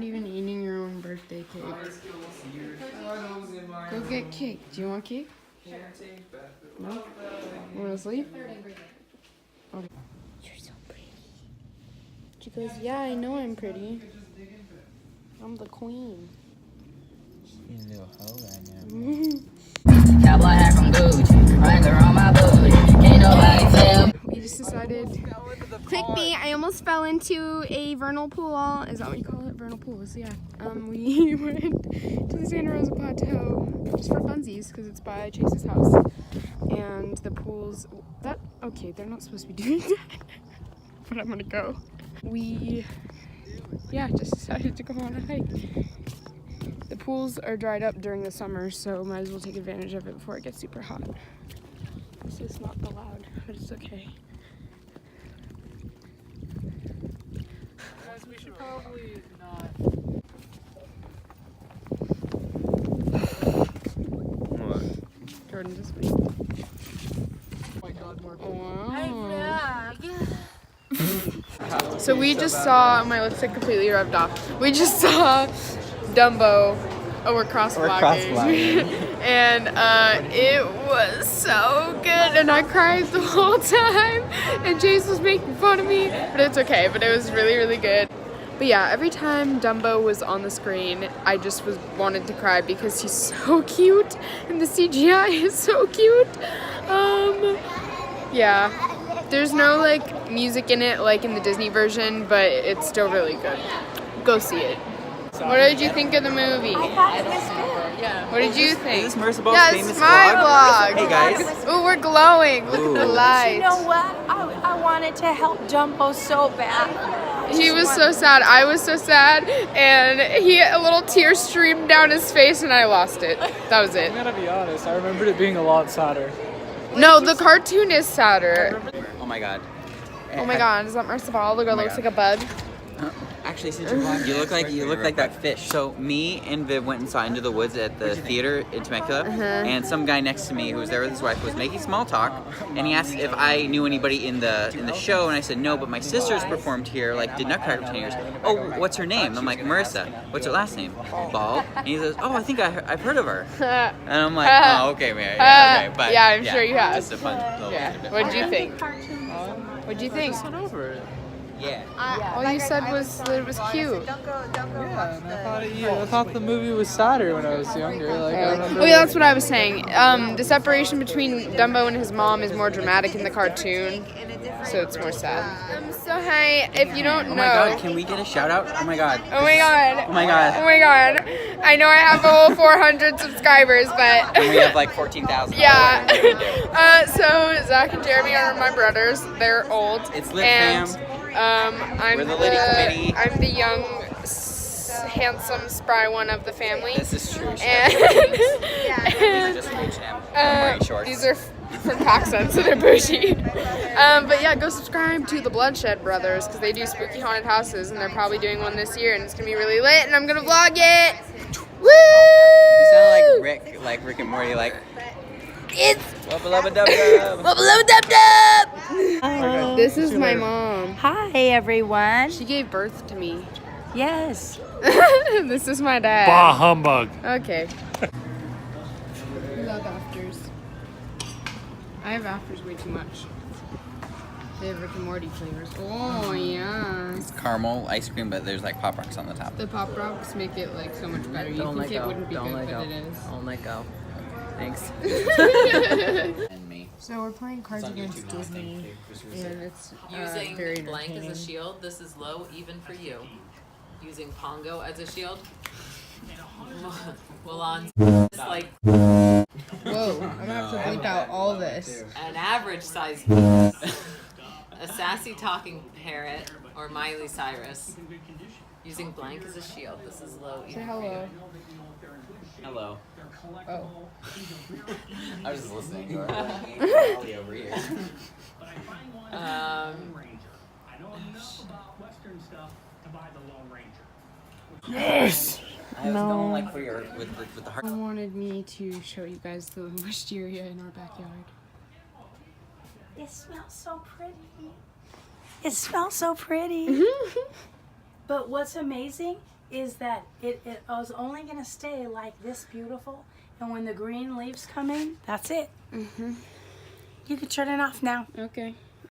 not even eating your own birthday cake. Go get cake. Do you want cake? No? You want to sleep? Okay. You're so pretty. She goes, yeah, I know I'm pretty. I'm the queen. She's a little hoe right now. Cowboy hat from Gucci, Wrangler on my booty. Can't nobody tell. We just decided. Quick beat, I almost fell into a vernal pool. Is that what you call it? Vernal pools, yeah. We went to the Santa Rosa Plateau just for funsies because it's by Chase's house. And the pools, okay, they're not supposed to be doing that. But I'm gonna go. We, just decided to go on a hike. The pools are dried up during the summer, so might as well take advantage of it before it gets super hot. This is not allowed, but it's okay. Guys, we should probably not. What? Jordan, just wait. Oh my god, more. Wow. So we just saw, my lipstick completely rubbed off. We just saw Dumbo. Oh, we're cross-vlogging. And it was so good. And I cried the whole time. And Chase was making fun of me. But it's okay. But it was really, really good. But yeah, every time Dumbo was on the screen, I just wanted to cry because he's so cute. And the CGI is so cute. Yeah. There's no like music in it like in the Disney version, but it's still really good. Go see it. What did you think of the movie? I thought it was good. Yeah. What did you think? Is this Marissa Ball's Yeah, famous it's my vlog? vlog. Hey guys. Ooh, we're glowing. Look at the Ooh. lights. You know what? I wanted to help Dumbo so bad. He was so sad. I was so sad, and a little tear streamed down his face, and I lost it. That was it. I'm gonna be honest, I remembered it being a lot sadder. No, the cartoon is sadder. Oh my god. Oh my god, is that Marissa Ball? The girl my looks God. like a bug. Actually, since you're vlogging, you look like that fish. So me and Viv went and saw Into the Woods at the theater in Temecula, and some guy next to me who was there with his wife was making small talk, and he asked if I knew anybody in the show, and I said no, but my sister's performed here, like did Nutcracker for 10 years. Oh, what's her name? I'm like, Marissa. What's her last name? Ball. And he says, oh, I think I've heard of her. And I'm like, oh, okay, man, yeah, okay, but yeah, I'm sure you have. Just a fun little What'd you think? What'd you think? Just went over it. Yeah. All you said was that it was cute. Yeah, and I thought the movie was sadder when I was younger. Like, I remember. Oh yeah, that's what I was saying. The separation between Dumbo and his mom is more dramatic in the cartoon, so it's more sad. So hi, if you don't know. Oh my god, can we get a shout out? Oh my god. Oh my god. Oh my god. Oh my god. I know I have a whole 400 subscribers, but. And we have like 14,000. Yeah. So Zach and Jeremy are my brothers. They're old. It's Lit and, Fam. I'm We're the Liddy Committee. I'm the young, handsome, spry one of the family. This is true. And, Just from H&M. I'm wearing shorts. these are from PacSun, so they're bougie. But yeah, go subscribe to the Bloodshed Brothers because they do spooky haunted houses, and they're probably doing one this year, and it's gonna be really lit, and I'm gonna vlog it. Woo! You sound like Rick and Morty, like. It's Wubba lubba dub dub. Bubba Lubba Dub Dub. This is my mom. Hi, everyone. She gave birth to me. Yes. This is my dad. Bah humbug. Okay. I love afters. I have afters way too much. They have Rick and Morty flavors. Oh yeah. It's caramel ice cream, but there's like Pop Rocks on the top. The Pop Rocks make it like so much better. You think it wouldn't be good, but it is. Don't let go. Thanks. And me. So we're playing Cards Against Disney, and it's Using very blank as entertaining. a shield, this is low even for you. Using Pongo as a shield, Mulan's like Whoa, I'm gonna have to bleep out all this. an average size penis, a sassy talking parrot, or Miley Cyrus. Using blank as a shield, this is low Say even for hello. Hello. Oh. I was just listening. Probably over here. you. Yes! I was going like for your with the heart. Mom wanted me to show you guys the wisteria in our backyard. It smells so pretty. It smells so pretty. But what's amazing is that it was only going to stay like this beautiful. And when the green leaves come in, that's it. You can turn it off now. Okay.